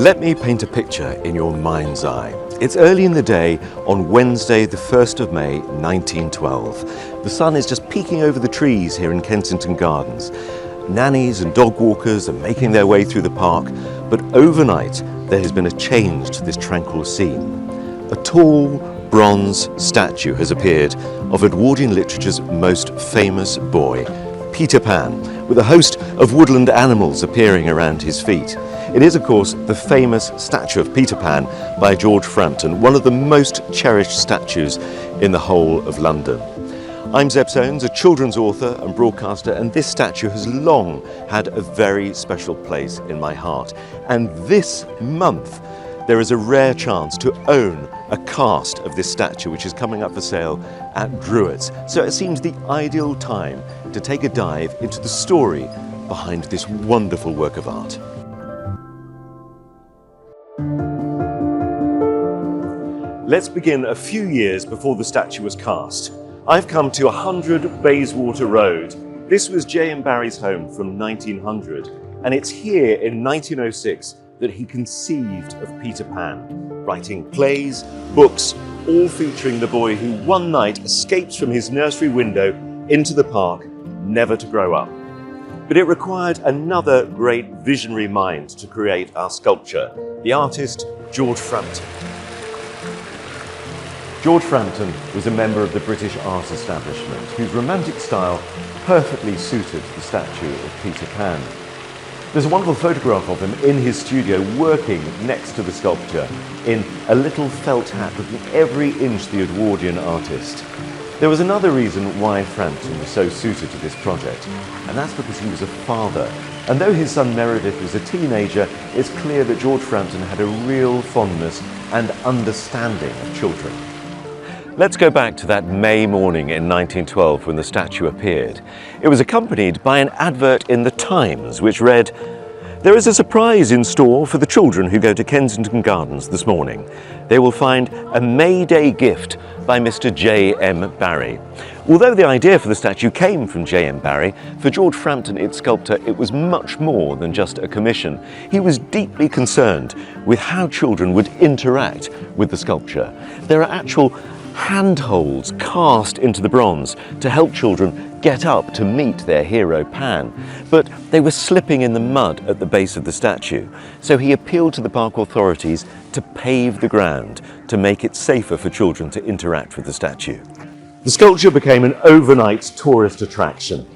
Let me paint a picture in your mind's eye. It's early in the day on Wednesday, the 1st of May, 1912. The sun is just peeking over the trees here in Kensington Gardens. Nannies and dog walkers are making their way through the park, but overnight there has been a change to this tranquil scene. A tall, bronze statue has appeared of Edwardian literature's most famous boy, Peter Pan, with a host of woodland animals appearing around his feet. It is, of course, the famous statue of Peter Pan by George Frampton, one of the most cherished statues in the whole of London. I'm Zeb Soanes, a children's author and broadcaster, and this statue has long had a very special place in my heart. And this month, there is a rare chance to own a cast of this statue, which is coming up for sale at Dreweatts. So it seems the ideal time to take a dive into the story behind this wonderful work of art. Let's begin a few years before the statue was cast. I've come to 100 Bayswater Road. This was J.M. Barrie's home from 1900, and it's here in 1906 that he conceived of Peter Pan, writing plays, books, all featuring the boy who one night escapes from his nursery window into the park, never to grow up. But it required another great visionary mind to create our sculpture, the artist George Frampton. George Frampton was a member of the British art establishment whose romantic style perfectly suited the statue of Peter Pan. There's a wonderful photograph of him in his studio working next to the sculpture in a little felt hat looking every inch the Edwardian artist. There was another reason why Frampton was so suited to this project, and that's because he was a father. And though his son Meredith was a teenager, it's clear that George Frampton had a real fondness and understanding of children. Let's go back to that May morning in 1912 when the statue appeared. It was accompanied by an advert in the Times which read, "There is a surprise in store for the children who go to Kensington Gardens this morning. They will find a May Day gift by Mr. J.M. Barrie." Although the idea for the statue came from J.M. Barrie, for George Frampton, its sculptor, it was much more than just a commission. He was deeply concerned with how children would interact with the sculpture. There are actual handholds cast into the bronze to help children get up to meet their hero Pan, but they were slipping in the mud at the base of the statue, so he appealed to the park authorities to pave the ground to make it safer for children to interact with the statue. The sculpture became an overnight tourist attraction.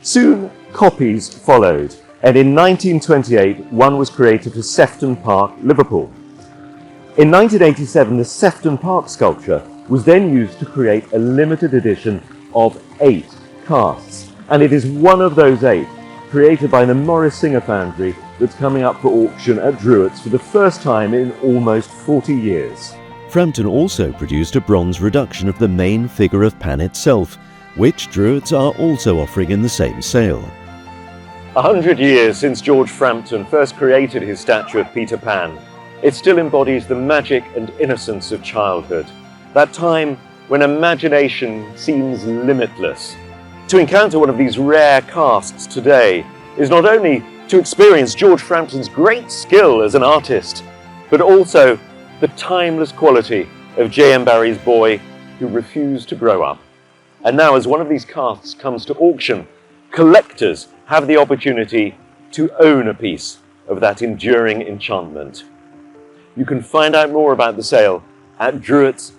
Soon copies followed, and in 1928 one was created for Sefton Park, Liverpool. In 1987 the Sefton Park sculpture was then used to create a limited edition of 8 casts, and it is one of those 8 created by the Morris Singer Foundry that's coming up for auction at Dreweatts for the first time in almost 40 years. Frampton also produced a bronze reduction of the main figure of Pan itself, which Dreweatts are also offering in the same sale. 100 years since George Frampton first created his statue of Peter Pan, it still embodies the magic and innocence of childhood. That time when imagination seems limitless. To encounter one of these rare casts today is not only to experience George Frampton's great skill as an artist, but also the timeless quality of J.M. Barrie's boy who refused to grow up. And now, as one of these casts comes to auction, collectors have the opportunity to own a piece of that enduring enchantment. You can find out more about the sale at Dreweatts.com.